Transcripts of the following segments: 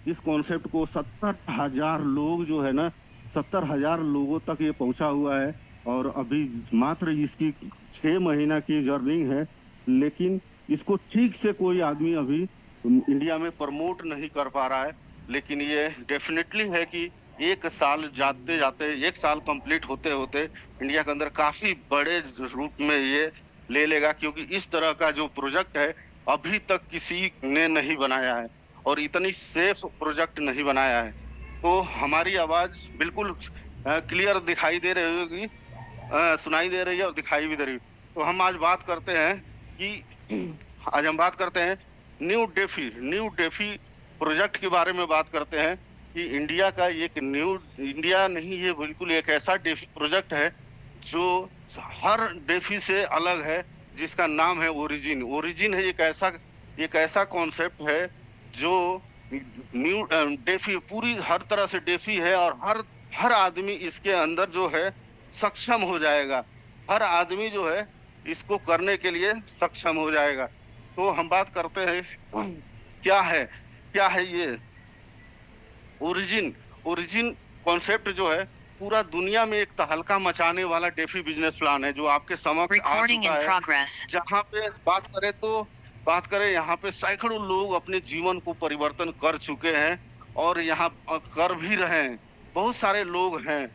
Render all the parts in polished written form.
इस कॉन्सेप्ट को 70,000 लोग जो है ना, 70,000 लोगों तक ये पहुंचा हुआ है। और अभी मात्र इसकी 6 महीना की जर्नी है, लेकिन इसको ठीक से कोई आदमी अभी इंडिया में प्रमोट नहीं कर पा रहा है। लेकिन ये डेफिनेटली है कि 1 साल जाते जाते, 1 साल कंप्लीट होते होते इंडिया के अंदर काफी बड़े रूप में ये ले लेगा, क्योंकि इस तरह का जो प्रोजेक्ट है अभी तक किसी ने नहीं बनाया है और इतनी सेफ प्रोजेक्ट नहीं बनाया है। तो हमारी आवाज बिल्कुल क्लियर दिखाई दे रही होगी, सुनाई दे रही है और दिखाई भी दे रही है। तो हम आज बात करते हैं कि आज हम बात करते हैं न्यू डेफी प्रोजेक्ट के बारे में बात करते हैं कि इंडिया का एक इंडिया नहीं, ये बिल्कुल एक ऐसा डेफी प्रोजेक्ट है जो हर डेफी से अलग है, जिसका नाम है ओरिजिन। ओरिजिन है एक ऐसा कॉन्सेप्ट है जो न्यू डेफी पूरी हर तरह से डेफी है और हर आदमी इसके अंदर जो है सक्षम हो जाएगा। हर आदमी जो है इसको करने के लिए सक्षम हो जाएगा। तो हम बात करते हैं क्या है ये ओरिजिन कॉन्सेप्ट जो है पूरा दुनिया में एक तहलका मचाने वाला डेफी बिजनेस प्लान है जो आपके समक्ष आ चुका है। जहाँ पे बात करें यहाँ पे सैकड़ों लोग अपने जीवन को परिवर्तन कर चुके हैं और यहाँ कर भी रहे हैं। बहुत सारे लोग हैं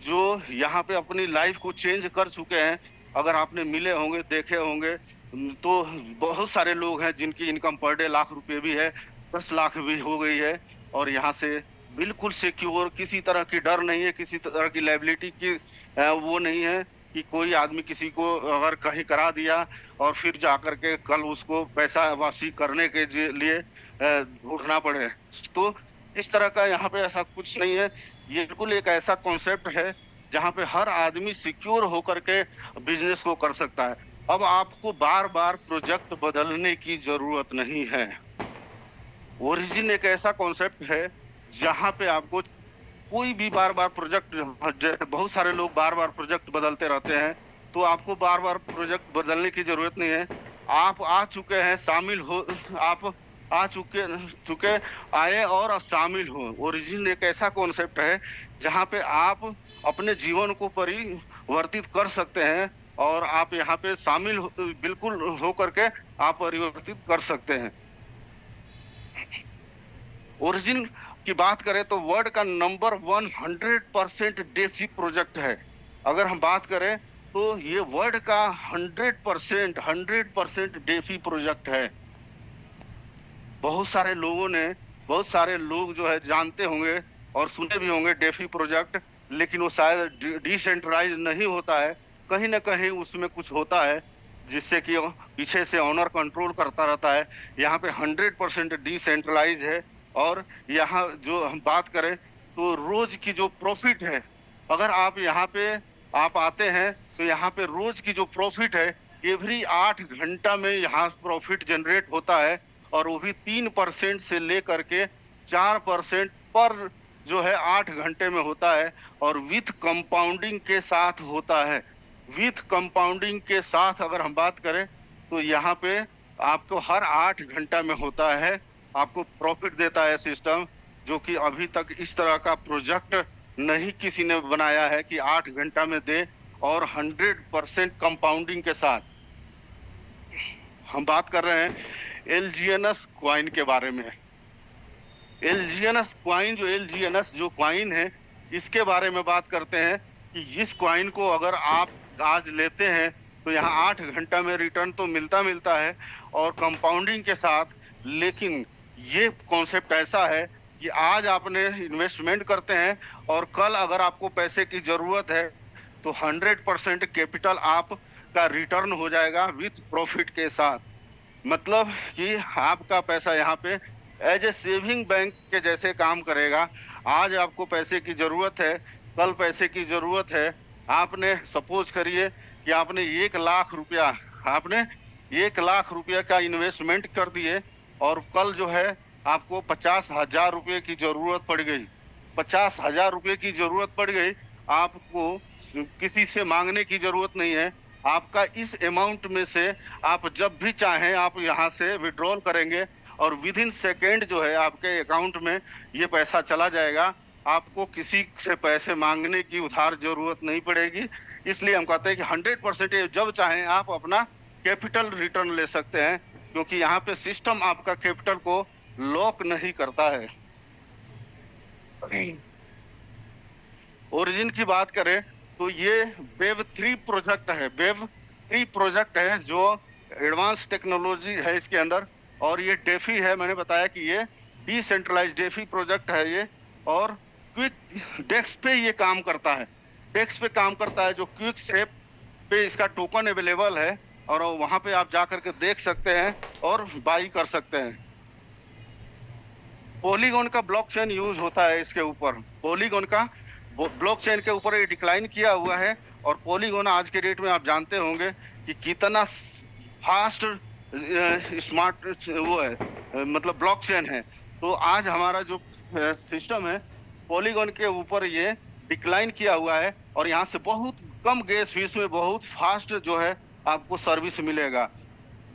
जो यहाँ पे अपनी लाइफ को चेंज कर चुके हैं। अगर आपने मिले होंगे, देखे होंगे, तो बहुत सारे लोग हैं जिनकी इनकम पर डे लाख रुपए भी है, 10 लाख भी हो गई है और यहाँ से बिल्कुल सिक्योर, किसी तरह की डर नहीं है, किसी तरह की लायबिलिटी की वो नहीं है कि कोई आदमी किसी को अगर कहीं करा दिया और फिर जाकर के कल उसको पैसा वापसी करने के लिए ढूंढना पड़े। तो इस तरह का यहाँ पे ऐसा कुछ नहीं है। ये बिल्कुल एक ऐसा कॉन्सेप्ट है जहाँ पे हर आदमी सिक्योर होकर के बिजनेस को कर सकता है। अब आपको बार बार प्रोजेक्ट बदलने की जरूरत नहीं है। ओरिजिन एक ऐसा कॉन्सेप्ट है जहाँ पे आपको कोई भी बार बार प्रोजेक्ट, बहुत सारे लोग बार बार प्रोजेक्ट बदलते रहते हैं, तो आपको बार बार प्रोजेक्ट बदलने की जरूरत नहीं है। आप आ चुके हैं, शामिल हो, आप आ चुके आए और शामिल हो। ओरिजिन एक ऐसा कॉन्सेप्ट है जहाँ पे आप अपने जीवन को परिवर्तित कर सकते हैं और आप यहाँ पे शामिल बिल्कुल हो करके आप परिवर्तित कर सकते हैं। ओरिजिन की बात करें तो वर्ल्ड का नंबर 100% डेफी प्रोजेक्ट है। अगर हम बात करें तो ये वर्ल्ड का 100% डेफी प्रोजेक्ट है। बहुत सारे लोग जो है जानते होंगे और सुने भी होंगे डेफी प्रोजेक्ट, लेकिन वो शायद डिसेंट्रलाइज नहीं होता है। कहीं ना कहीं उसमें कुछ होता है जिससे कि पीछे से ऑनर कंट्रोल करता रहता है। यहाँ पे 100% डिसेंट्रलाइज है। और यहाँ जो हम बात करें तो रोज की जो प्रॉफिट है, अगर आप यहाँ पे आप आते हैं तो यहाँ पे रोज की जो प्रॉफिट है एवरी 8 घंटा में यहाँ प्रॉफिट जनरेट होता है और वो भी 3% से लेकर के 4% पर जो है 8 घंटे में होता है और विथ कंपाउंडिंग के साथ होता है। विथ कंपाउंडिंग के साथ अगर हम बात करें तो यहाँ पे आपको हर 8 घंटा में होता है, आपको प्रॉफिट देता है सिस्टम, जो कि अभी तक इस तरह का प्रोजेक्ट नहीं किसी ने बनाया है कि 8 घंटा में दे और 100% कंपाउंडिंग के साथ। हम बात कर रहे हैं एलजीएनएस क्वाइन के बारे में। एलजीएनएस जो क्वाइन है, इसके बारे में बात करते हैं कि इस क्वाइन को अगर आप आज लेते हैं तो यहाँ 8 घंटा में रिटर्न तो मिलता है और कंपाउंडिंग के साथ। लेकिन ये कॉन्सेप्ट ऐसा है कि आज आपने इन्वेस्टमेंट करते हैं और कल अगर आपको पैसे की जरूरत है तो 100% कैपिटल आपका रिटर्न हो जाएगा विथ प्रॉफिट के साथ। मतलब कि आपका पैसा यहाँ पे एज ए सेविंग बैंक के जैसे काम करेगा। आज आपको पैसे की जरूरत है, कल पैसे की जरूरत है, आपने सपोज करिए कि आपने 1 लाख रुपया का इन्वेस्टमेंट कर दिए और कल जो है आपको 50,000 रुपये की जरूरत पड़ गई। 50,000 रुपये की जरूरत पड़ गई, आपको किसी से मांगने की जरूरत नहीं है। आपका इस अमाउंट में से आप जब भी चाहें आप यहाँ से विड्रॉल करेंगे और विद इन सेकेंड जो है आपके अकाउंट में ये पैसा चला जाएगा। आपको किसी से पैसे मांगने की उधार जरूरत नहीं पड़ेगी। इसलिए हम कहते हैं कि 100% जब चाहें आप अपना कैपिटल रिटर्न ले सकते हैं, क्योंकि यहाँ पे सिस्टम आपका कैपिटल को लॉक नहीं करता है। ओरिजिन की बात करें तो ये वेव 3 प्रोजेक्ट है। वेव 3 प्रोजेक्ट है जो एडवांस टेक्नोलॉजी है इसके अंदर, और ये डेफी है। मैंने बताया कि ये डिसेंट्रलाइज डेफी प्रोजेक्ट है ये, और क्विक डेस्क पे ये काम करता है। डेस्क पे काम करता है, जो क्विक सेप पे इसका टोकन अवेलेबल है, और वहां पे आप जाकर के देख सकते हैं और बाई कर सकते हैं। पॉलीगॉन का ब्लॉकचेन यूज होता है इसके ऊपर। पॉलीगॉन का ब्लॉकचेन के ऊपर ये डिक्लाइन किया हुआ है, और पॉलीगॉन आज के डेट में आप जानते होंगे कि कितना फास्ट स्मार्ट वो है, मतलब ब्लॉकचेन है। तो आज हमारा जो सिस्टम है पॉलीगॉन के ऊपर ये डिक्लाइन किया हुआ है, और यहाँ से बहुत कम गैस फीस में बहुत फास्ट जो है आपको सर्विस मिलेगा।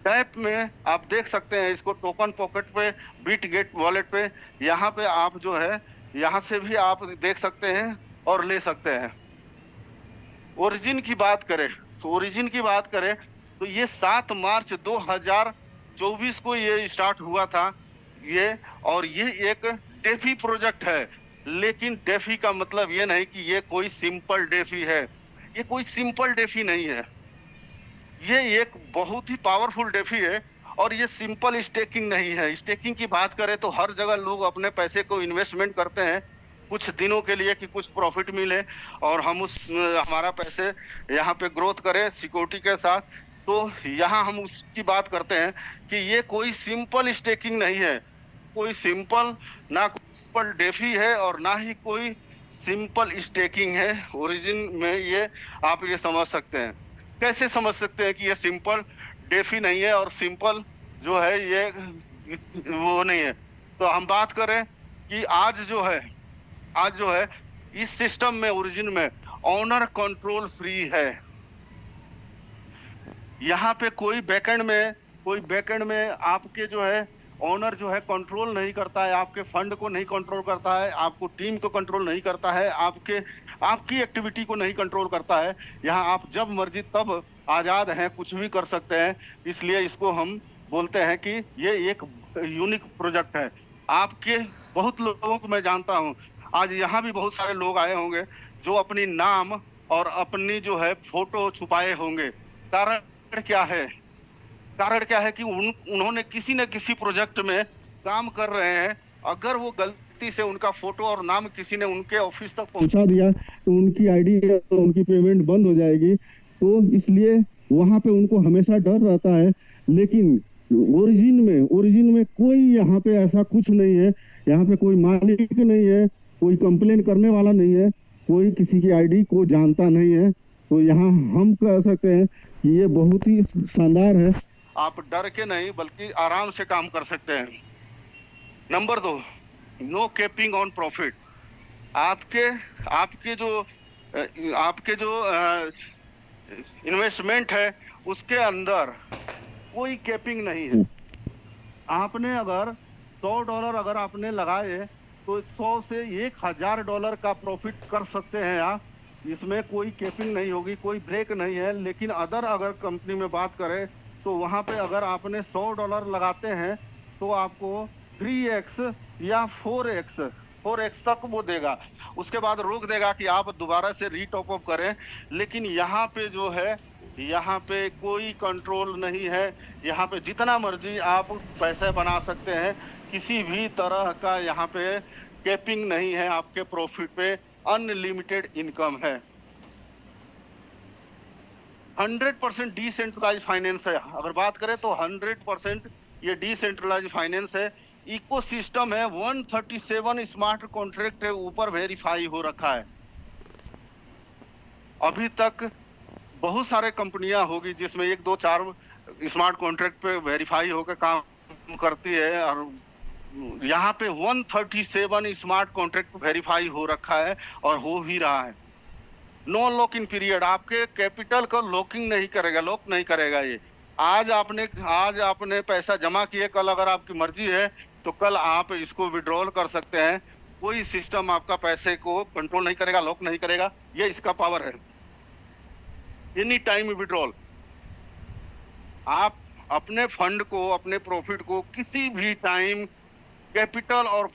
टैप में आप देख सकते हैं इसको, टोकन पॉकेट पे, बिटगेट वॉलेट पे, यहाँ पे आप जो है यहाँ से भी आप देख सकते हैं और ले सकते हैं। ओरिजिन की बात करें तो ये 7 मार्च 2024 को ये स्टार्ट हुआ था ये, और ये एक डेफी प्रोजेक्ट है। लेकिन डेफी का मतलब ये नहीं कि ये कोई सिंपल डेफी है। ये कोई सिंपल डेफी नहीं है, ये एक बहुत ही पावरफुल डेफी है। और ये सिंपल स्टेकिंग नहीं है। स्टेकिंग की बात करें तो हर जगह लोग अपने पैसे को इन्वेस्टमेंट करते हैं कुछ दिनों के लिए कि कुछ प्रॉफिट मिले और हम हमारा पैसे यहाँ पे ग्रोथ करें सिक्योरिटी के साथ। तो यहाँ हम उसकी बात करते हैं कि ये कोई सिंपल स्टेकिंग नहीं है, कोई सिंपल ना सिंपल डेफी है और ना ही कोई सिंपल स्टेकिंग है। ओरिजिन में ये आप ये समझ सकते हैं। कैसे समझ सकते हैं कि ये सिंपल डेफी नहीं है और सिंपल जो है ये वो नहीं है? तो हम बात करें कि आज जो है इस सिस्टम में, ओरिजिन में ऑनर कंट्रोल फ्री है। यहाँ पे कोई बैकएंड में आपके जो है ऑनर जो है कंट्रोल नहीं करता है, आपके फंड को नहीं कंट्रोल करता है, आपको टीम को कंट्रोल नहीं करता है, आपकी एक्टिविटी को नहीं कंट्रोल करता है। यहाँ आप जब मर्जी तब आजाद हैं, कुछ भी कर सकते हैं। इसलिए इसको हम बोलते हैं कि ये एक यूनिक प्रोजेक्ट है। आपके बहुत लोगों को मैं जानता हूँ, आज यहाँ भी बहुत सारे लोग आए होंगे जो अपनी नाम और अपनी जो है फोटो छुपाए होंगे। कारण क्या है कि उन्होंने किसी न किसी प्रोजेक्ट में काम कर रहे हैं। अगर वो गलती से उनका फोटो और नाम किसी ने उनके ऑफिस तक पहुंचा दिया तो उनकी आईडी और उनकी पेमेंट बंद हो जाएगी। तो इसलिए वहां पे उनको हमेशा डर रहता है। लेकिन ओरिजिन में कोई यहाँ पे ऐसा कुछ नहीं है। यहाँ पे कोई मालिक नहीं है, कोई कंप्लेन करने वाला नहीं है, कोई किसी की आईडी को जानता नहीं है। तो यहाँ हम कह सकते हैं कि ये बहुत ही शानदार है। आप डर के नहीं बल्कि आराम से काम कर सकते हैं। Number 2, no capping on profit. आपके जो इन्वेस्टमेंट है उसके अंदर कोई कैपिंग नहीं है। आपने अगर $100 अगर आपने लगाए तो 100 से $1000 का प्रॉफिट कर सकते हैं आप। इसमें कोई कैपिंग नहीं होगी, कोई ब्रेक नहीं है। लेकिन अगर कंपनी में बात करें तो वहाँ पे अगर आपने $100 लगाते हैं तो आपको 3x या 4x तक वो देगा। उसके बाद रोक देगा कि आप दोबारा से रीटॉप अप करें। लेकिन यहाँ पे जो है, यहाँ पे कोई कंट्रोल नहीं है। यहाँ पे जितना मर्जी आप पैसे बना सकते हैं, किसी भी तरह का यहाँ पे कैपिंग नहीं है। आपके प्रॉफिट पे अनलिमिटेड इनकम है। 100% डिसेंट्रलाइज फाइनेंस है। अगर बात करें तो 100% ये डिसेंट्रलाइज फाइनेंस है। इकोसिस्टम है, 137 स्मार्ट कॉन्ट्रैक्ट के ऊपर वेरीफाई हो रखा है। अभी तक बहुत सारे कंपनियां होगी जिसमें 1, 2, 4 स्मार्ट कॉन्ट्रैक्ट पे वेरीफाई होकर काम करती है, और यहाँ पे 137 स्मार्ट कॉन्ट्रैक्ट वेरीफाई हो रखा है और हो भी रहा है। नो लॉक इन पीरियड, आपके कैपिटल को लॉक नहीं करेगा ये। आज आपने पैसा जमा किए, कल अगर आपकी मर्जी है तो कल आप इसको विड्रॉल कर सकते हैं। कोई सिस्टम आपका पैसे को कंट्रोल नहीं करेगा, लॉक नहीं करेगा। ये इसका पावर है, एनी टाइम विड्रॉल। आप अपने फंड को, अपने प्रॉफिट को किसी भी टाइम, कैपिटल और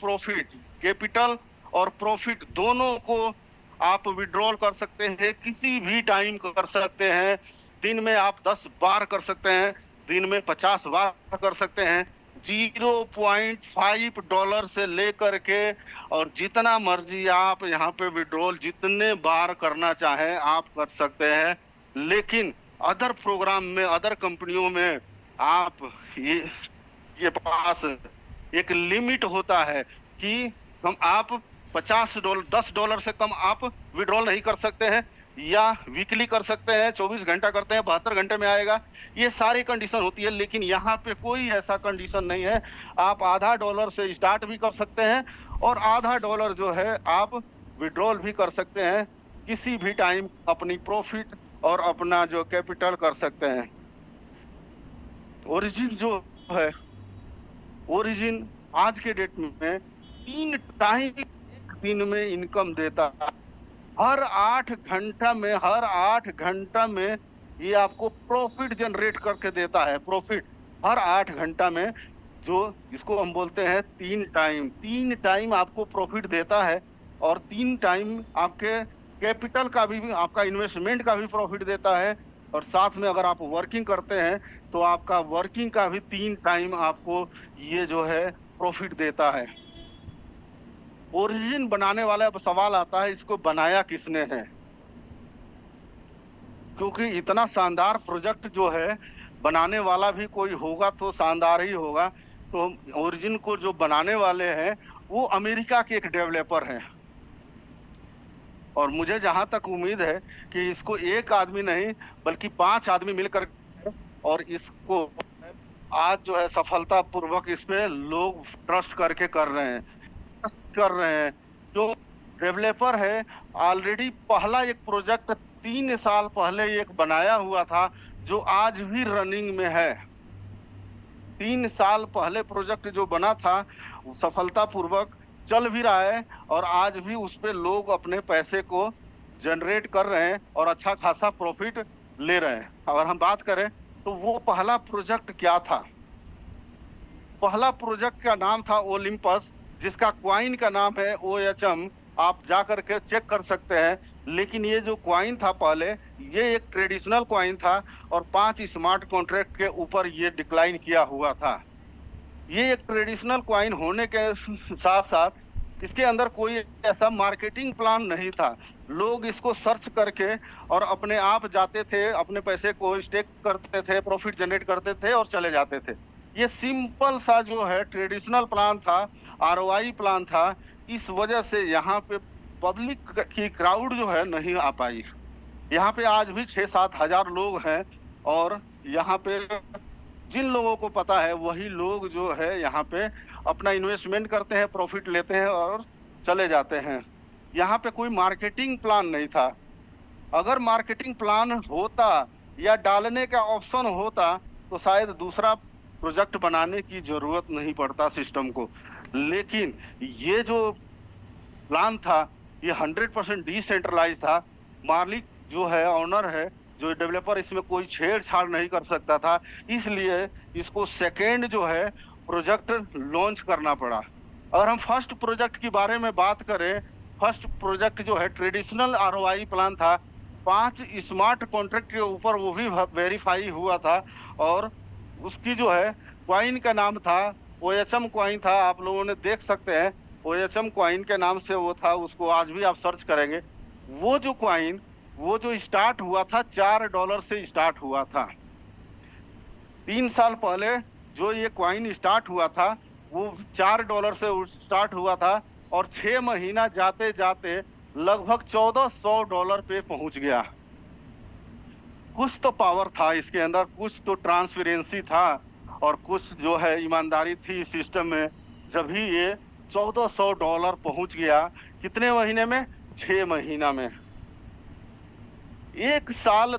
प्रॉफिट दोनों को आप विड्रॉल कर सकते हैं, किसी भी टाइम कर सकते हैं। दिन में आप 10 बार कर सकते हैं, दिन में 50 बार कर सकते हैं। $0.5 से लेकर के और जितना मर्जी आप यहाँ पे विड्रॉल जितने बार करना चाहें आप कर सकते हैं। लेकिन अदर प्रोग्राम में, अदर कंपनियों में आप ये पास एक लिमिट होता है कि हम आप $50, $10 से कम आप विड्रॉल नहीं कर सकते हैं, या वीकली कर सकते हैं, 24 घंटा करते हैं, 72 घंटे में आएगा। ये सारी कंडीशन होती है। लेकिन यहाँ पे कोई ऐसा कंडीशन नहीं है। आप $0.5 से स्टार्ट भी कर सकते हैं और $0.5 जो है आप विड्रॉल भी कर सकते हैं, किसी भी टाइम अपनी प्रॉफिट और अपना जो कैपिटल कर सकते हैं। ओरिजिन जो है, ओरिजिन आज के डेट में 3 टाइम एक दिन में इनकम देता है। हर 8 घंटा में ये आपको प्रॉफिट जनरेट करके देता है। प्रॉफिट हर 8 घंटा में, जो इसको हम बोलते हैं 3 टाइम आपको प्रॉफिट देता है। और 3 टाइम आपके कैपिटल का भी, आपका इन्वेस्टमेंट का भी प्रॉफिट देता है। और साथ में अगर आप वर्किंग करते हैं तो आपका वर्किंग का भी 3 टाइम आपको ये जो है प्रॉफिट देता है। ओरिजिन बनाने वाला अब सवाल आता है, इसको बनाया किसने है? क्योंकि इतना शानदार प्रोजेक्ट जो है, बनाने वाला भी कोई होगा तो शानदार ही होगा। तो ओरिजिन को जो बनाने वाले हैं वो अमेरिका के एक डेवलपर हैं। और मुझे जहां तक उम्मीद है कि इसको एक आदमी नहीं बल्कि 5 आदमी मिलकर और इसको आज जो है सफलतापूर्वक इस पे लोग ट्रस्ट करके कर रहे हैं। जो डेवलपर है, ऑलरेडी पहला एक प्रोजेक्ट 3 साल पहले एक बनाया हुआ था जो आज भी रनिंग में है। 3 साल पहले प्रोजेक्ट जो बना था सफलतापूर्वक चल भी रहा है और आज भी उस पे लोग अपने पैसे को जनरेट कर रहे हैं और अच्छा खासा प्रॉफिट ले रहे हैं। अगर हम बात करें तो वो पहला प्रोजेक्ट क्या था? पहला प्रोजेक्ट का नाम था ओलंपस, जिसका क्वाइन का नाम है OHM। आप जाकर के चेक कर सकते हैं। लेकिन ये जो क्वाइन था पहले, ये एक ट्रेडिशनल क्वाइन था और 5 स्मार्ट कॉन्ट्रैक्ट के ऊपर ये डिक्लाइन किया हुआ था। ये एक ट्रेडिशनल क्वाइन होने के साथ साथ इसके अंदर कोई ऐसा मार्केटिंग प्लान नहीं था। लोग इसको सर्च करके और अपने आप जाते थे, अपने पैसे को स्टेक करते थे, प्रॉफिट जनरेट करते थे और चले जाते थे। ये सिंपल सा जो है ट्रेडिशनल प्लान था, ROI प्लान था। इस वजह से यहाँ पे पब्लिक की क्राउड जो है नहीं आ पाई। यहाँ पे आज भी 6-7 हजार लोग हैं और यहाँ पे जिन लोगों को पता है वही लोग जो है यहाँ पे अपना इन्वेस्टमेंट करते हैं, प्रॉफिट लेते हैं और चले जाते हैं। यहाँ पे कोई मार्केटिंग प्लान नहीं था। अगर मार्केटिंग प्लान होता या डालने का ऑप्शन होता तो शायद दूसरा प्रोजेक्ट बनाने की जरूरत नहीं पड़ता सिस्टम को। लेकिन ये जो प्लान था ये 100% डिसेंट्रलाइज था। मालिक जो है, ऑनर है, जो डेवलपर, इसमें कोई छेड़छाड़ नहीं कर सकता था। इसलिए इसको सेकेंड जो है प्रोजेक्ट लॉन्च करना पड़ा। अगर हम फर्स्ट प्रोजेक्ट के बारे में बात करें, फर्स्ट प्रोजेक्ट जो है ट्रेडिशनल ROI प्लान था। 5 स्मार्ट कॉन्ट्रैक्ट के ऊपर वो भी वेरीफाई हुआ था और उसकी जो है क्वाइन का नाम था OHM क्वाइन था। आप लोगों ने देख सकते हैं OHM क्वाइन के नाम से वो था, उसको आज भी आप सर्च करेंगे। वो जो क्वाइन, वो जो स्टार्ट हुआ था $4 से स्टार्ट हुआ था। 3 साल पहले जो ये क्वाइन स्टार्ट हुआ था वो $4 से स्टार्ट हुआ था और 6 महीना जाते जाते लगभग $1400 पे पहुंच गया। कुछ तो पावर था इसके अंदर, कुछ तो ट्रांसपेरेंसी था और कुछ जो है ईमानदारी थी सिस्टम में। जब भी ये $1400 पहुंच गया, कितने महीने में? 6 महीना में। एक साल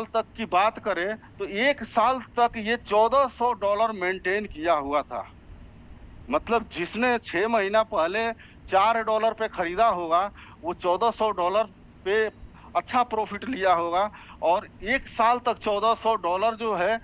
तक की बात करें तो एक साल तक ये $1400 मेंटेन किया हुआ था। मतलब जिसने 6 महीना पहले $4 पे खरीदा होगा, वो $1400 पे अच्छा प्रॉफिट लिया होगा। और एक साल तक $1400 जो है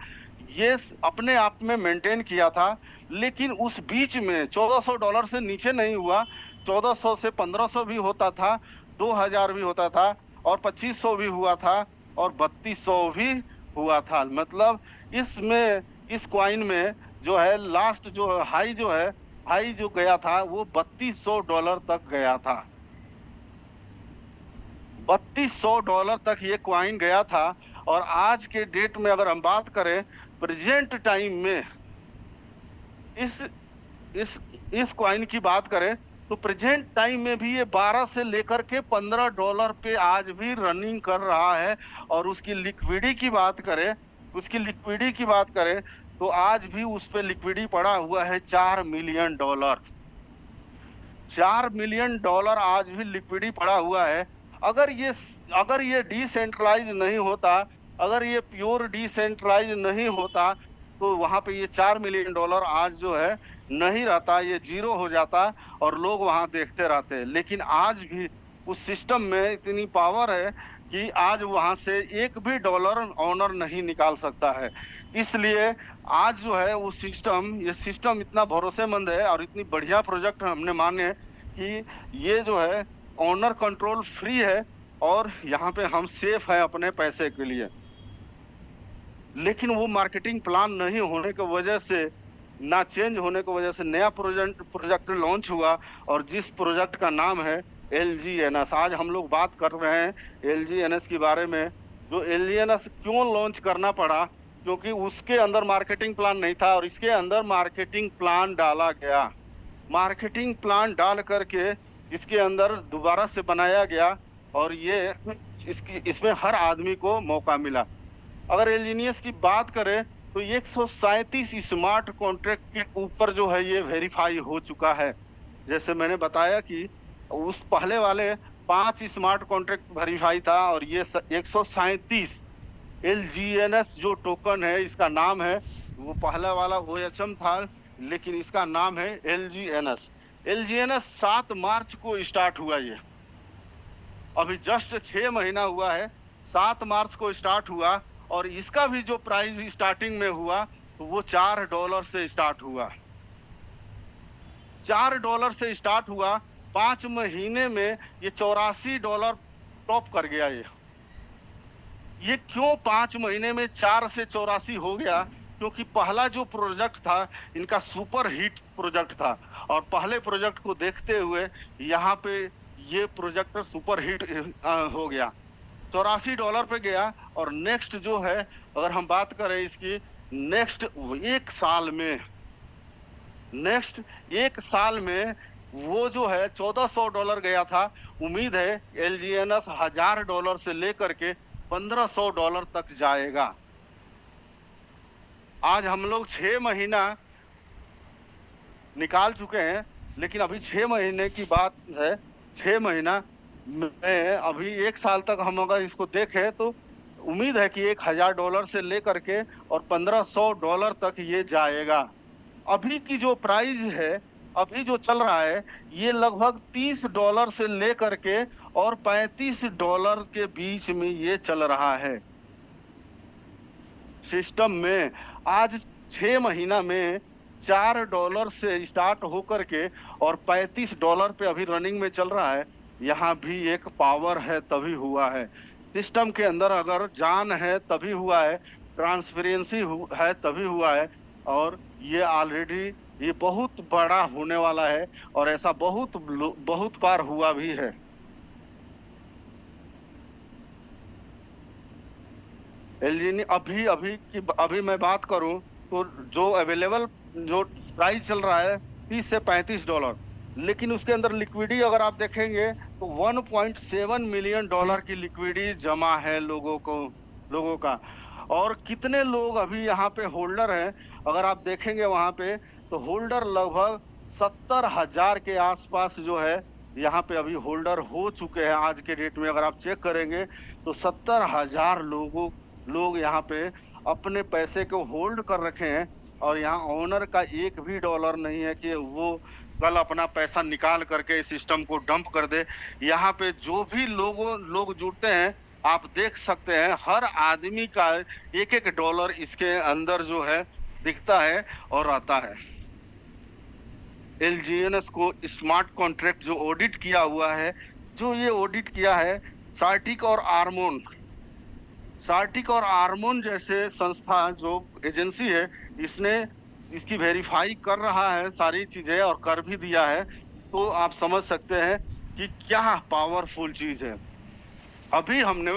ये अपने आप में मेंटेन किया था। लेकिन उस बीच में $1400 से नीचे नहीं हुआ, 1400 से 1500 भी होता था, 2000 भी होता था, और 2500 भी हुआ था, और 3200 भी हुआ था। मतलब इसमें, इस क्वाइन में जो है लास्ट जो हाई जो गया था वो $3200 तक गया था। $3200 तक ये क्वाइन गया था। और आज के डेट में अगर हम बात करें प्रेजेंट टाइम में इस इस इस क्वाइन की बात करें तो प्रेजेंट टाइम में भी ये 12 से लेकर के $15 पे आज भी रनिंग कर रहा है। और उसकी लिक्विडिटी की बात करें तो आज भी उस पे लिक्विडिटी पड़ा हुआ है $4 मिलियन। $4 मिलियन आज भी लिक्विडिटी पड़ा हुआ है। अगर ये डिसेंट्रलाइज नहीं होता, अगर ये प्योर डिसेंट्रलाइज नहीं होता, तो वहां पे ये $4 मिलियन आज जो है नहीं रहता, ये जीरो हो जाता और लोग वहां देखते रहते। लेकिन आज भी उस सिस्टम में इतनी पावर है कि आज वहां से एक भी डॉलर ऑनर नहीं निकाल सकता है। इसलिए आज जो है वो ये सिस्टम इतना भरोसेमंद है और इतनी बढ़िया प्रोजेक्ट हमने माने कि ये जो है ऑनर कंट्रोल फ्री है और यहाँ पे हम सेफ है अपने पैसे के लिए। लेकिन वो मार्केटिंग प्लान नहीं होने की वजह से, ना चेंज होने की वजह से नया प्रोजेक्ट लॉन्च हुआ, और जिस प्रोजेक्ट का नाम है LGNS। आज हम लोग बात कर रहे हैं LGNS के बारे में। जो LGNS क्यों लॉन्च करना पड़ा, क्योंकि उसके अंदर मार्केटिंग प्लान नहीं था और इसके अंदर मार्केटिंग प्लान डाला गया। मार्केटिंग प्लान डाल करके इसके अंदर दोबारा से बनाया गया और ये इसमें हर आदमी को मौका मिला। अगर LGNS की बात करें तो 137 स्मार्ट कॉन्ट्रैक्ट के ऊपर जो है ये वेरीफाई हो चुका है। जैसे मैंने बताया कि उस पहले वाले 5 स्मार्ट कॉन्ट्रैक्ट वेरीफाई था और ये 137 LGNS जो टोकन है, इसका नाम है, वो पहला वाला OHM था, लेकिन इसका नाम है LGNS। LGNS 7 मार्च को स्टार्ट हुआ, ये अभी जस्ट 6 महीना हुआ है। 7 मार्च को स्टार्ट हुआ और इसका भी जो प्राइस स्टार्टिंग में हुआ तो वो $4 से स्टार्ट हुआ। $4 से स्टार्ट हुआ, 5 महीने में ये $84 टॉप कर गया। ये क्यों 5 महीने में 4 से 84 हो गया? क्योंकि पहला जो प्रोजेक्ट था इनका सुपर हिट प्रोजेक्ट था और पहले प्रोजेक्ट को देखते हुए यहाँ पे ये प्रोजेक्ट सुपर हिट हो गया, $84 पे गया। और नेक्स्ट जो है, अगर हम बात करें इसकी, नेक्स्ट एक साल में वो जो है $1400 गया था। उम्मीद है LGNS $1000 से लेकर के $1500 तक जाएगा। आज हम लोग 6 महीना निकाल चुके हैं, लेकिन अभी 6 महीने की बात है। 6 महीना में अभी एक साल तक हम अगर इसको देखें तो उम्मीद है कि $1000 से लेकर के और $1500 तक ये जाएगा। अभी की जो प्राइस है, अभी जो चल रहा है, ये लगभग $30 से लेकर के और $35 के बीच में ये चल रहा है सिस्टम में। आज 6 महीना में $4 से स्टार्ट होकर के और $35 पे अभी रनिंग में चल रहा है। यहाँ भी एक पावर है, तभी हुआ है। सिस्टम के अंदर अगर जान है तभी हुआ है, ट्रांसपेरेंसी है तभी हुआ है। और ये ऑलरेडी ये बहुत बड़ा होने वाला है और ऐसा बहुत बार हुआ भी है। अभी मैं बात करूं तो जो अवेलेबल जो प्राइस चल रहा है $30 से $35, लेकिन उसके अंदर लिक्विडिटी अगर आप देखेंगे तो $1.7 मिलियन की लिक्विडिटी जमा है लोगों का। और कितने लोग अभी यहाँ पे होल्डर हैं, अगर आप देखेंगे वहाँ पे तो होल्डर लगभग 70,000 के आसपास जो है यहाँ पे अभी होल्डर हो चुके हैं। आज के डेट में अगर आप चेक करेंगे तो 70,000 लोग यहाँ पे अपने पैसे को होल्ड कर रखे हैं, और यहाँ ओनर का एक भी डॉलर नहीं है कि वो कल अपना पैसा निकाल करके सिस्टम को डंप कर दे। यहाँ पे जो भी लोग जुड़ते हैं, आप देख सकते हैं हर आदमी का एक एक डॉलर इसके अंदर जो है दिखता है और आता है। एलजीएनएस को स्मार्ट कॉन्ट्रैक्ट जो ऑडिट किया हुआ है, जो ये ऑडिट किया है सार्टिक और आर्मोन जैसे संस्था जो एजेंसी है, इसने इसकी वेरीफाई कर रहा है सारी चीजें और कर भी दिया है। तो आप समझ सकते हैं कि क्या पावरफुल चीज है। अभी हमने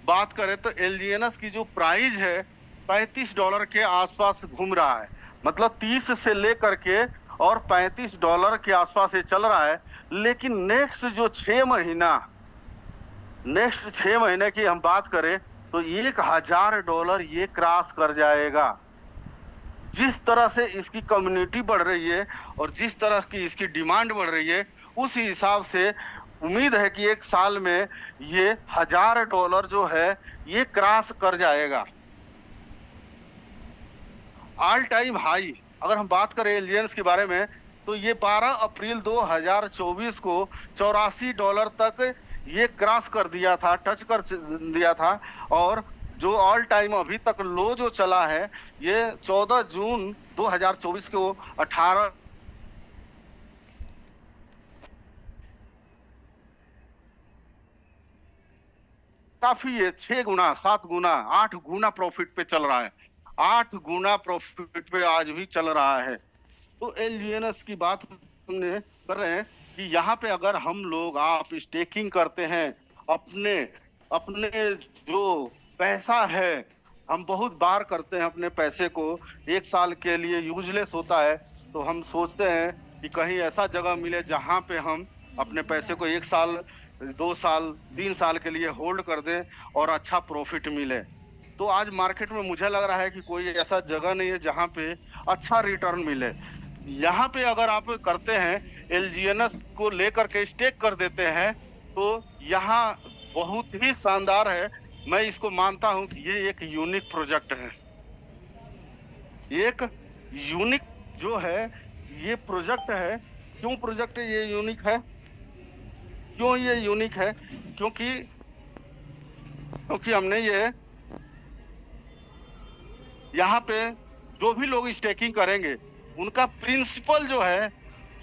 बात करें तो एलजीएनएस की जो प्राइस है $35 के आसपास घूम रहा है, मतलब 30 से लेकर के और $35 के आसपास ये चल रहा है। लेकिन नेक्स्ट 6 महीने की हम बात करें तो $1,000 ये क्रॉस कर जाएगा। जिस तरह से इसकी कम्युनिटी बढ़ रही है और जिस तरह की इसकी डिमांड बढ़ रही है, उस हिसाब से उम्मीद है कि एक साल में ये $1,000 जो है ये क्रॉस कर जाएगा। ऑल टाइम हाई अगर हम बात करें एलियंस के बारे में तो ये 12 अप्रैल 2024 को $84 तक ये क्रॉस कर दिया था, टच कर दिया था। और जो ऑल टाइम अभी तक लो जो चला है ये 14 जून 2024 को 18 काफी है, 6 गुना 7 गुना 8 गुना प्रॉफिट पे चल रहा है। 8 गुना प्रॉफिट पे आज भी चल रहा है। तो एलजीएनएस की बात हमने कर रहे हैं कि यहाँ पे अगर हम लोग आप स्टेकिंग करते हैं अपने अपने जो पैसा है, हम बहुत बार करते हैं अपने पैसे को, 1 साल के लिए यूजलेस होता है, तो हम सोचते हैं कि कहीं ऐसा जगह मिले जहाँ पे हम अपने पैसे को 1 साल 2 साल 3 साल के लिए होल्ड कर दें और अच्छा प्रॉफिट मिले। तो आज मार्केट में मुझे लग रहा है कि कोई ऐसा जगह नहीं है जहाँ पे अच्छा रिटर्न मिले। यहाँ पे अगर आप करते हैं एलजीएनएस को लेकर के स्टेक कर देते हैं तो यहाँ बहुत ही शानदार है। मैं इसको मानता हूँ कि ये एक यूनिक प्रोजेक्ट है। एक यूनिक जो है ये प्रोजेक्ट है। क्यों प्रोजेक्ट ये यूनिक है? क्यों ये यूनिक है? क्योंकि हमने ये यहाँ पे जो भी लोग स्टेकिंग करेंगे उनका प्रिंसिपल जो है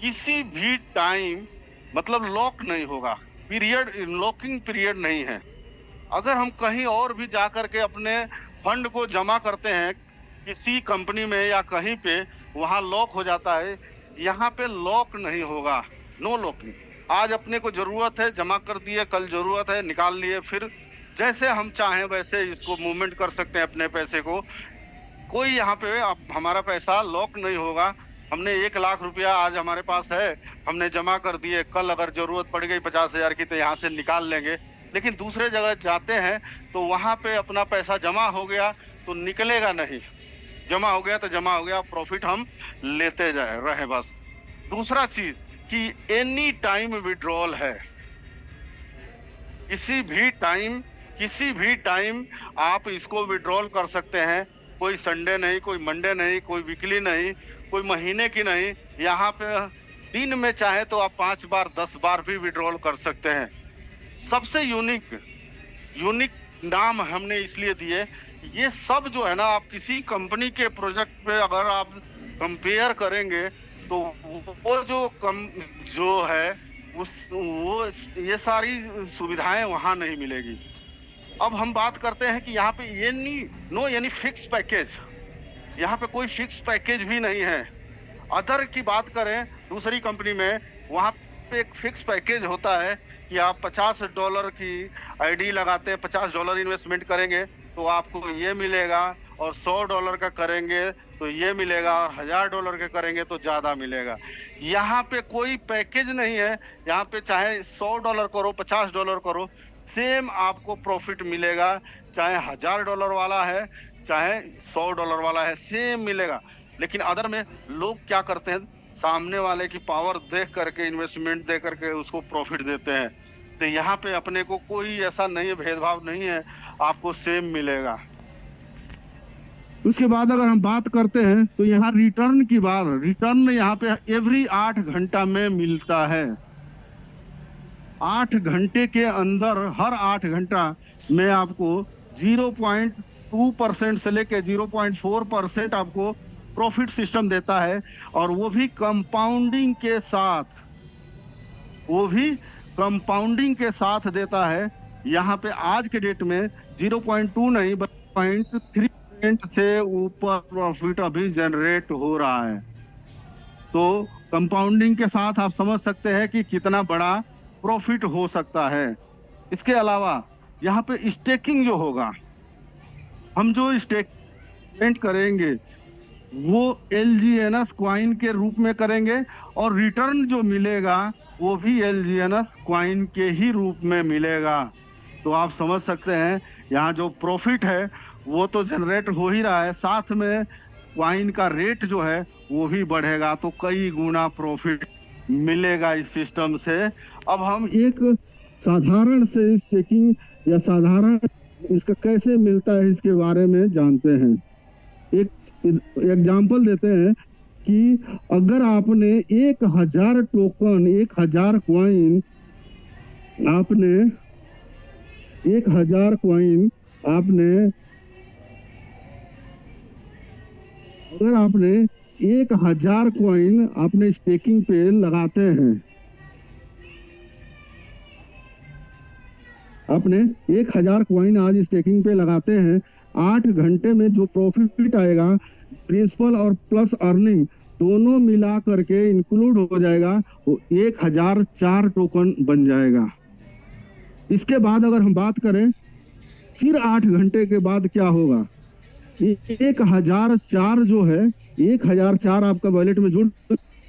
किसी भी टाइम मतलब लॉक नहीं होगा, पीरियड लॉकिंग पीरियड नहीं है। अगर हम कहीं और भी जाकर के अपने फंड को जमा करते हैं किसी कंपनी में या कहीं पे, वहाँ लॉक हो जाता है। यहाँ पे लॉक नहीं होगा, नो लॉकिंग। आज अपने को जरूरत है जमा कर दिए, कल जरूरत है निकाल लिए, फिर जैसे हम चाहें वैसे इसको मूवमेंट कर सकते हैं अपने पैसे को। कोई यहाँ पे हमारा पैसा लॉक नहीं होगा। हमने 1 लाख रुपया आज हमारे पास है, हमने जमा कर दिए, कल अगर जरूरत पड़ गई 50,000 की तो यहाँ से निकाल लेंगे। लेकिन दूसरे जगह जाते हैं तो वहाँ पे अपना पैसा जमा हो गया तो निकलेगा नहीं, जमा हो गया तो जमा हो गया, प्रॉफिट हम लेते जाए रहे बस। दूसरा चीज कि एनी टाइम विड्रॉल है, किसी भी टाइम आप इसको विड्रॉल कर सकते हैं। कोई संडे नहीं, कोई मंडे नहीं, कोई वीकली नहीं, कोई महीने की नहीं। यहाँ पे दिन में चाहे तो आप 5 बार 10 बार भी विड्रॉल कर सकते हैं। सबसे यूनिक नाम हमने इसलिए दिए, ये सब जो है ना, आप किसी कंपनी के प्रोजेक्ट पे अगर आप कंपेयर करेंगे तो वो जो है वो ये सारी सुविधाएं वहाँ नहीं मिलेगी। अब हम बात करते हैं कि यहाँ पे यानी फिक्स पैकेज, यहाँ पे कोई फिक्स पैकेज भी नहीं है। अदर की बात करें दूसरी कंपनी में, वहाँ पे एक फिक्स पैकेज होता है कि आप $50 की आईडी लगाते हैं, $50 इन्वेस्टमेंट करेंगे तो आपको ये मिलेगा, और $100 का करेंगे तो ये मिलेगा, और $1000 के करेंगे तो ज़्यादा मिलेगा। यहाँ पे कोई पैकेज नहीं है। यहाँ पे चाहे $100 करो, $50 करो, सेम आपको प्रॉफिट मिलेगा। चाहे $1000 वाला है चाहे $100 वाला है, सेम मिलेगा। लेकिन अदर में लोग क्या करते हैं, सामने वाले की पावर देख करके, इन्वेस्टमेंट दे करके उसको प्रॉफिट देते हैं। तो यहाँ पे अपने को कोई ऐसा नहीं है, भेदभाव नहीं है, आपको सेम मिलेगा। उसके बाद अगर हम बात करते हैं तो यहाँ रिटर्न की बात, रिटर्न यहाँ पे एवरी 8 घंटा में मिलता है। 8 घंटे के अंदर, हर 8 घंटा में आपको 0.2% से लेके 0.4% आपको प्रॉफिट सिस्टम देता है, और वो भी कंपाउंडिंग के साथ, वो भी कंपाउंडिंग के साथ देता है। यहाँ पे आज के डेट में 0.2 नहीं, 0.3% से ऊपर प्रॉफिट अभी जनरेट हो रहा है। तो कंपाउंडिंग के साथ आप समझ सकते हैं कि कितना बड़ा प्रॉफिट हो सकता है। इसके अलावा यहाँ पे स्टेकिंग जो होगा, हम जो स्टेकमेंट करेंगे वो LGNS क्वाइन के रूप में करेंगे, और रिटर्न जो मिलेगा वो भी LGNS क्वाइन के ही रूप में मिलेगा। तो आप समझ सकते हैं यहाँ जो प्रॉफिट है वो तो जनरेट हो ही रहा है, साथ में क्वाइन का रेट जो है वो भी बढ़ेगा, तो कई गुना प्रॉफिट मिलेगा इस सिस्टम से। अब हम एक साधारण से स्टेकिंग या साधारण इसका कैसे मिलता है इसके बारे में जानते हैं। एक एग्जाम्पल देते हैं कि अगर आपने 1000 टोकन, 1000 क्वाइन, आपने 1000 क्वाइन अगर आपने 1000 क्वाइन आपने स्टेकिंग पे लगाते हैं, आपने 1000 क्वाइन आज स्टेकिंग पे लगाते हैं, 8 घंटे में जो प्रॉफिट आएगा, प्रिंसिपल और प्लस अर्निंग दोनों मिला करके इंक्लूड हो जाएगा, वो 1004 टोकन बन जाएगा। इसके बाद अगर हम बात करें फिर 8 घंटे के बाद क्या होगा, 1004 जो है, 1004 आपका वॉलेट में जुड़,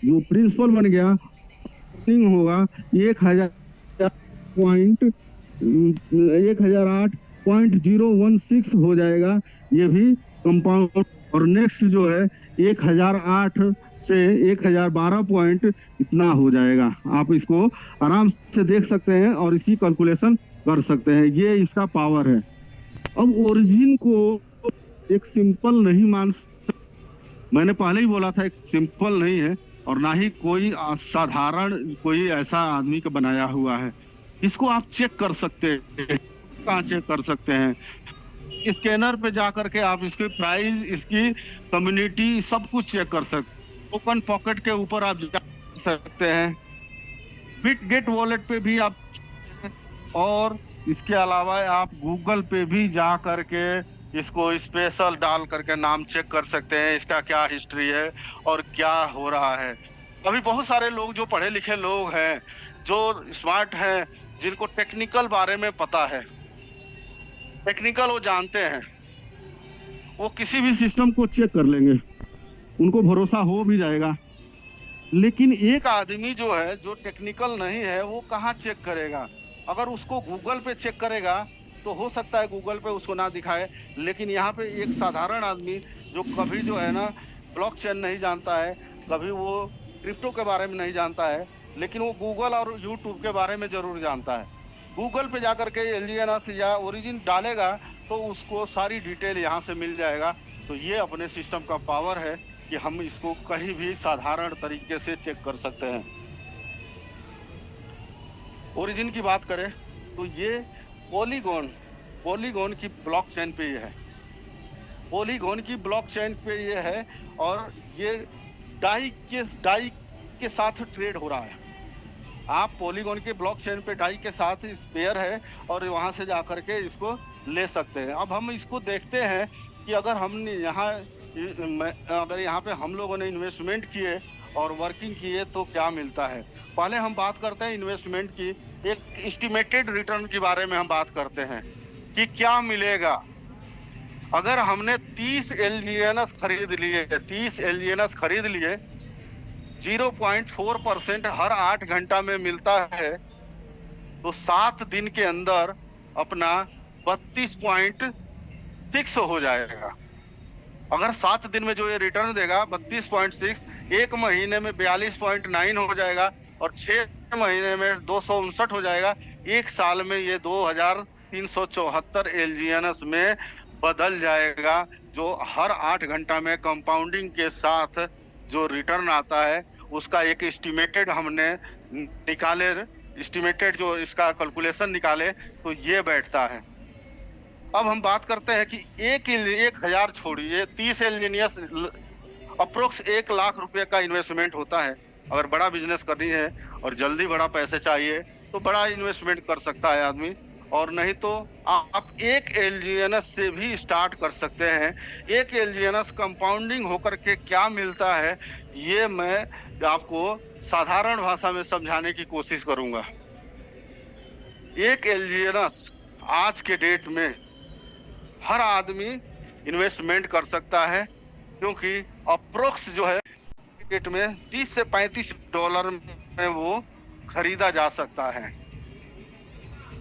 जो प्रिंसिपल बन गया, अर्निंग होगा 1008.016 हो जाएगा, ये भी कंपाउंड। और नेक्स्ट जो है 1008 से 1012 पॉइंट इतना हो जाएगा। आप इसको आराम से देख सकते हैं और इसकी कैलकुलेशन कर सकते हैं, ये इसका पावर है। अब ओरिजिन को एक सिंपल नहीं मान, मैंने पहले ही बोला था, एक सिंपल नहीं है और ना ही कोई साधारण कोई ऐसा आदमी का बनाया हुआ है। इसको आप चेक कर सकते हैं। कहाँ चेक कर सकते हैं? स्कैनर पे जा करके आप इसकी प्राइस, इसकी कम्युनिटी, सब कुछ चेक कर सकते हैं। टोकन पॉकेट के ऊपर आप जा सकते हैं, बिटगेट वॉलेट पे भी आप, और इसके अलावा आप गूगल पे भी जा करके इसको स्पेशल डाल करके नाम चेक कर सकते हैं, इसका क्या हिस्ट्री है और क्या हो रहा है। अभी बहुत सारे लोग जो पढ़े लिखे लोग हैं, जो स्मार्ट हैं, जिनको टेक्निकल बारे में पता है, टेक्निकल वो जानते हैं, वो किसी भी सिस्टम को चेक कर लेंगे, उनको भरोसा हो भी जाएगा। लेकिन एक आदमी जो है, जो टेक्निकल नहीं है, वो कहाँ चेक करेगा? अगर उसको गूगल पे चेक करेगा तो हो सकता है गूगल पे उसको ना दिखाए, लेकिन यहाँ पे एक साधारण आदमी जो कभी जो है ना ब्लॉकचेन नहीं जानता है, कभी वो क्रिप्टो के बारे में नहीं जानता है, लेकिन वो गूगल और यूट्यूब के बारे में जरूर जानता है। गूगल पे जा करके LGNS या ओरिजिन डालेगा तो उसको सारी डिटेल यहाँ से मिल जाएगा। तो ये अपने सिस्टम का पावर है कि हम इसको कहीं भी साधारण तरीके से चेक कर सकते हैं। ओरिजिन की बात करें तो ये पॉलीगॉन की ब्लॉकचेन पे ये है, पॉलीगॉन की ब्लॉकचेन पे ये है, और ये डाई के साथ ट्रेड हो रहा है। आप पॉलीगॉन के ब्लॉकचेन पे डाई के साथ स्पेयर है और वहां से जा करके इसको ले सकते हैं। अब हम इसको देखते हैं कि अगर हमने यहाँ पे हम लोगों ने इन्वेस्टमेंट किए और वर्किंग किए तो क्या मिलता है। पहले हम बात करते हैं इन्वेस्टमेंट की, एक एस्टिमेटेड रिटर्न के बारे में हम बात करते हैं कि क्या मिलेगा। अगर हमने 30 LGNS खरीद लिए, 30 LGNS खरीद लिए, 0.4% हर 8 घंटा में मिलता है, तो 7 दिन के अंदर अपना 32.6 हो जाएगा। अगर 7 दिन में जो ये रिटर्न देगा 32.6, 1 महीने में 42.9 हो जाएगा और 6 महीने में 259 हो जाएगा। 1 साल में ये 2374 एलजीएनएस में बदल जाएगा, जो हर 8 घंटा में कंपाउंडिंग के साथ जो रिटर्न आता है उसका एक एस्टिमेटेड हमने निकाले, एस्टिमेटेड जो इसका कैलकुलेशन निकाले तो ये बैठता है। अब हम बात करते हैं कि 1,000 छोड़िए, 30 एलजीनियस अप्रोक्स 1 लाख रुपए का इन्वेस्टमेंट होता है। अगर बड़ा बिजनेस करनी है और जल्दी बड़ा पैसे चाहिए तो बड़ा इन्वेस्टमेंट कर सकता है आदमी, और नहीं तो आप 1 एलजीएनएस से भी स्टार्ट कर सकते हैं। 1 एलजीएनएस कंपाउंडिंग होकर के क्या मिलता है ये मैं आपको साधारण भाषा में समझाने की कोशिश करूंगा। 1 एलजीएनएस आज के डेट में हर आदमी इन्वेस्टमेंट कर सकता है, क्योंकि अप्रोक्स जो है डेट में 30 से 35 डॉलर में वो खरीदा जा सकता है।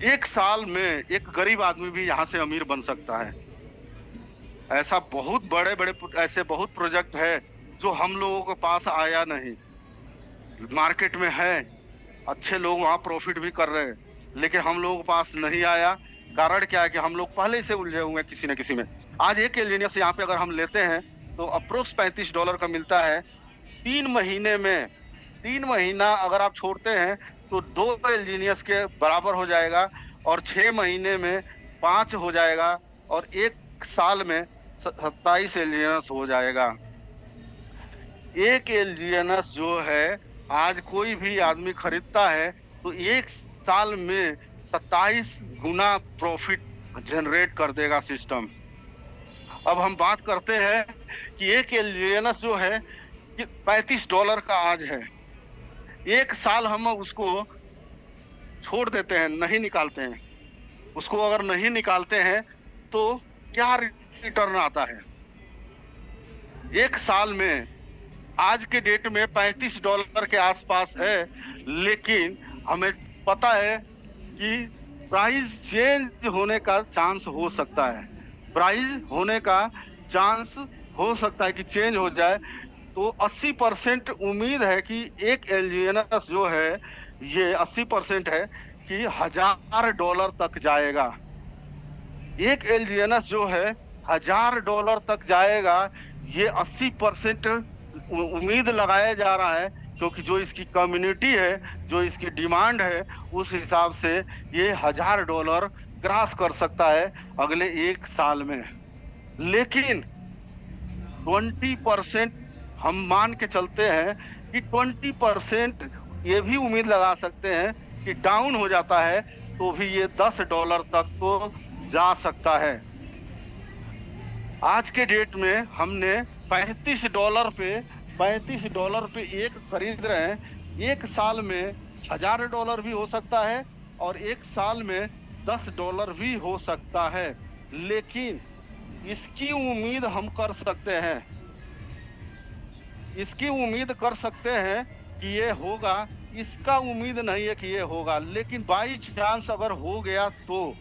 1 साल में एक गरीब आदमी भी यहाँ से अमीर बन सकता है। ऐसा बहुत बड़े बड़े ऐसे बहुत प्रोजेक्ट है जो हम लोगों के पास आया नहीं, मार्केट में है, अच्छे लोग वहाँ प्रॉफिट भी कर रहे हैं, लेकिन हम लोगों के पास नहीं आया। कारण क्या है कि हम लोग पहले से उलझे हुए हैं किसी न किसी में। आज 1 एलजीनियस यहाँ पे अगर हम लेते हैं तो अप्रोक्स 35 डॉलर का मिलता है। 3 महीने में 3 महीना अगर आप छोड़ते हैं तो 2 एलजीनियस के बराबर हो जाएगा, और 6 महीने में 5 हो जाएगा, और 1 साल में 27 एलजीनियस हो जाएगा। 1 एलजीनियस जो है आज कोई भी आदमी खरीदता है तो 1 साल में 27 गुना प्रॉफिट जनरेट कर देगा सिस्टम। अब हम बात करते हैं कि 1 एलजीएनएस जो है कि 35 डॉलर का आज है। 1 साल हम उसको छोड़ देते हैं, नहीं निकालते हैं, उसको अगर नहीं निकालते हैं तो क्या रिटर्न आता है? 1 साल में आज के डेट में 35 डॉलर के आसपास है, लेकिन हमें पता है कि प्राइस चेंज होने का चांस हो सकता है, प्राइस होने का चांस हो सकता है कि चेंज हो जाए। तो 80% उम्मीद है कि 1 एलजीएनएस जो है ये 80% है कि $1000 तक जाएगा। 1 एलजीएनएस जो है $1000 तक जाएगा, ये 80% उम्मीद लगाया जा रहा है, क्योंकि जो इसकी कम्युनिटी है, जो इसकी डिमांड है, उस हिसाब से ये $1000 क्रॉस कर सकता है अगले 1 साल में। लेकिन 20% हम मान के चलते हैं कि 20% ये भी उम्मीद लगा सकते हैं कि डाउन हो जाता है तो भी ये $10 तक तो जा सकता है। आज के डेट में हमने $35 पे एक खरीद रहे हैं। 1 साल में $1000 भी हो सकता है और 1 साल में $10 भी हो सकता है, लेकिन इसकी उम्मीद हम कर सकते हैं, इसकी उम्मीद कर सकते हैं कि ये होगा, इसका उम्मीद नहीं है कि ये होगा। लेकिन बाई चांस अगर हो गया तो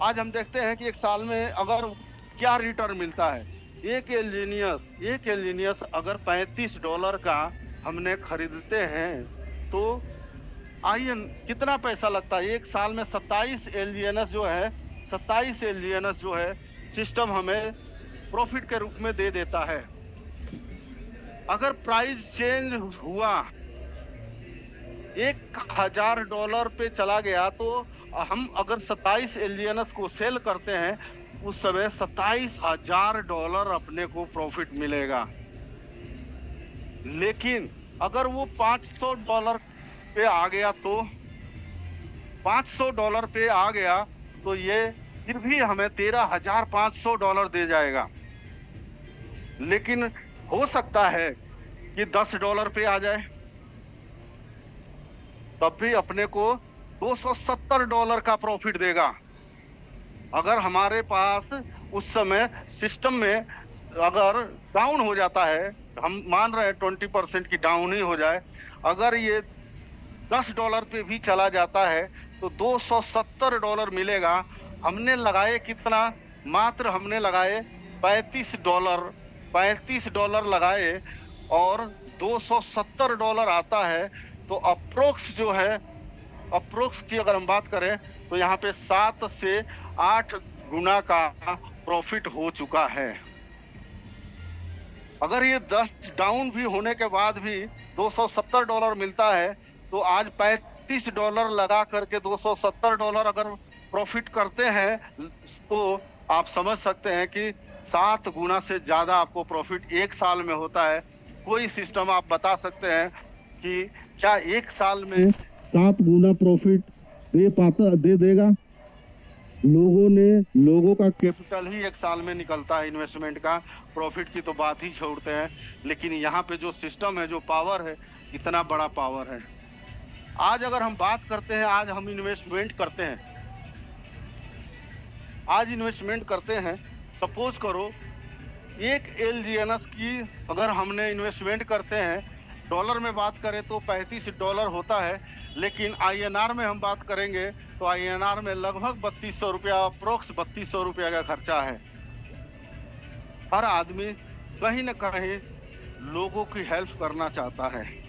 आज हम देखते हैं कि 1 साल में अगर क्या रिटर्न मिलता है। 1 एलजीनियस अगर $35 का हमने खरीदते हैं तो आइए कितना पैसा लगता है। 1 साल में 27 एलजीएनएस जो है, 27 एलजीएनएस जो है सिस्टम हमें प्रॉफिट के रूप में दे देता है। अगर प्राइस चेंज हुआ, $1000 पे चला गया, तो हम अगर 27 एलजीएनएस को सेल करते हैं उस समय $27,000 अपने को प्रॉफिट मिलेगा। लेकिन अगर वो $500 पे आ गया तो $500 पे आ गया तो ये फिर भी हमें $13,500 दे जाएगा। लेकिन हो सकता है कि $10 पे आ जाए, तब भी अपने को $270 का प्रॉफिट देगा। अगर हमारे पास उस समय सिस्टम में अगर डाउन हो जाता है, हम मान रहे हैं 20% की डाउन ही हो जाए, अगर ये $10 पे भी चला जाता है तो $270 मिलेगा। हमने लगाए कितना? मात्र हमने लगाए $35 लगाए और $270 आता है, तो अप्रोक्स जो है, अप्रोक्स की अगर हम बात करें तो यहाँ पे 7 से 8 गुना का प्रॉफिट हो चुका है। अगर ये 10 डाउन भी होने के बाद भी $270 मिलता है, तो आज $35 लगा करके $270 अगर प्रॉफिट करते हैं, तो आप समझ सकते हैं कि 7 गुना से ज्यादा आपको प्रॉफिट एक साल में होता है। कोई सिस्टम आप बता सकते हैं कि क्या एक साल में 7 गुना प्रॉफिट दे देगा? लोगों का कैपिटल ही एक साल में निकलता है इन्वेस्टमेंट का, प्रॉफिट की तो बात ही छोड़ते हैं। लेकिन यहाँ पे जो सिस्टम है, जो पावर है, इतना बड़ा पावर है। आज अगर हम बात करते हैं, आज हम इन्वेस्टमेंट करते हैं, सपोज करो एक LGNS की अगर हमने इन्वेस्टमेंट करते हैं, डॉलर में बात करें तो $35 होता है, लेकिन INR में हम बात करेंगे तो INR में लगभग ₹3200, अप्रोक्स ₹3200 का खर्चा है। हर आदमी कहीं न कहीं लोगों की हेल्प करना चाहता है।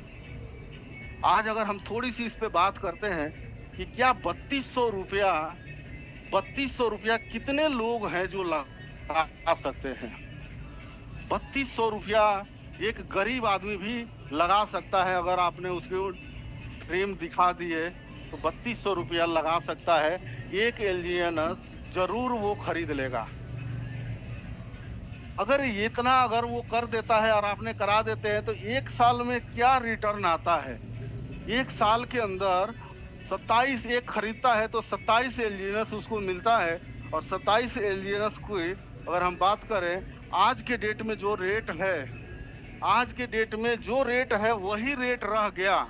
आज अगर हम थोड़ी सी इस पे बात करते हैं कि क्या ₹3200 कितने लोग हैं जो लगा सकते हैं? ₹3200 एक गरीब आदमी भी लगा सकता है। अगर आपने उसके ड्रीम दिखा दिए तो ₹3200 लगा सकता है। एक LGNS जरूर वो खरीद लेगा। अगर वो कर देता है और आपने करा देते हैं, तो एक साल में क्या रिटर्न आता है? एक साल के अंदर 27 एक खरीदता है तो 27 LGNS उसको मिलता है। और 27 LGNS को अगर हम बात करें, आज के डेट में जो रेट है वही रेट रह गया।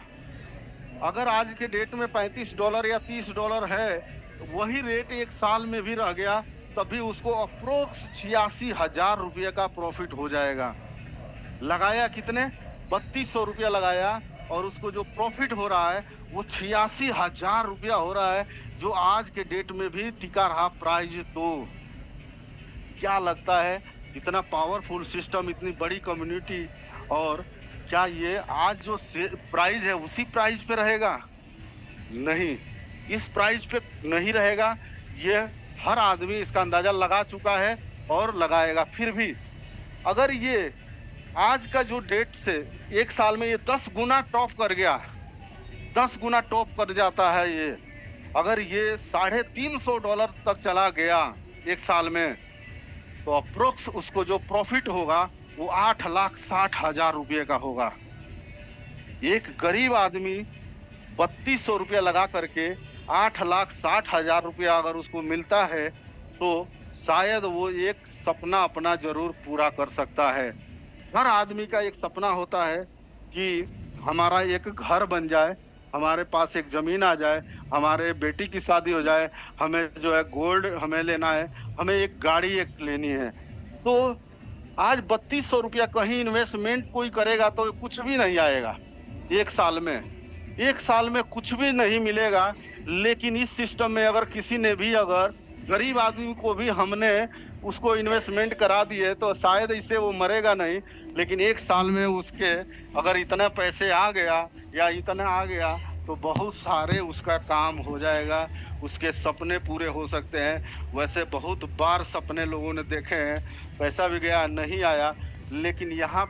अगर आज के डेट में $35 या $30 है, तो वही रेट एक साल में भी रह गया, तभी उसको अप्रोक्स ₹86,000 का प्रॉफिट हो जाएगा। लगाया कितने? ₹3200 लगाया, और उसको जो प्रॉफिट हो रहा है वो ₹86,000 हो रहा है, जो आज के डेट में भी टिका रहा प्राइस। तो क्या लगता है, इतना पावरफुल सिस्टम, इतनी बड़ी कम्युनिटी, और क्या ये आज जो प्राइस है उसी प्राइस पे रहेगा? नहीं, इस प्राइस पे नहीं रहेगा। ये हर आदमी इसका अंदाजा लगा चुका है और लगाएगा। फिर भी अगर ये आज का जो डेट से एक साल में ये 10 गुना टॉप कर गया, 10 गुना टॉप कर जाता है ये, अगर ये $350 तक चला गया एक साल में, तो अप्रोक्स उसको जो प्रॉफिट होगा वो ₹8,60,000 का होगा। एक गरीब आदमी ₹3200 लगा करके ₹8,60,000 अगर उसको मिलता है, तो शायद वो एक सपना अपना जरूर पूरा कर सकता है। हर आदमी का एक सपना होता है कि हमारा एक घर बन जाए, हमारे पास एक जमीन आ जाए, हमारे बेटी की शादी हो जाए, हमें जो है गोल्ड हमें लेना है, हमें एक गाड़ी एक लेनी है। तो आज ₹3200 कहीं इन्वेस्टमेंट कोई करेगा तो कुछ भी नहीं आएगा एक साल में कुछ भी नहीं मिलेगा। लेकिन इस सिस्टम में अगर किसी ने भी, अगर गरीब आदमी को भी हमने उसको इन्वेस्टमेंट करा दिए, तो शायद इससे वो मरेगा नहीं, लेकिन एक साल में उसके अगर इतना पैसे आ गया या इतना आ गया, तो बहुत सारे उसका काम हो जाएगा, उसके सपने पूरे हो सकते हैं। वैसे बहुत बार सपने लोगों ने देखे हैं, पैसा भी गया नहीं आया, लेकिन यहाँ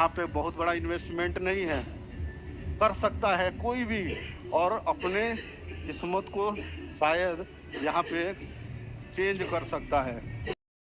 पे बहुत बड़ा इन्वेस्टमेंट नहीं है, कर सकता है कोई भी, और अपने किस्मत को शायद यहाँ पे चेंज कर सकता है।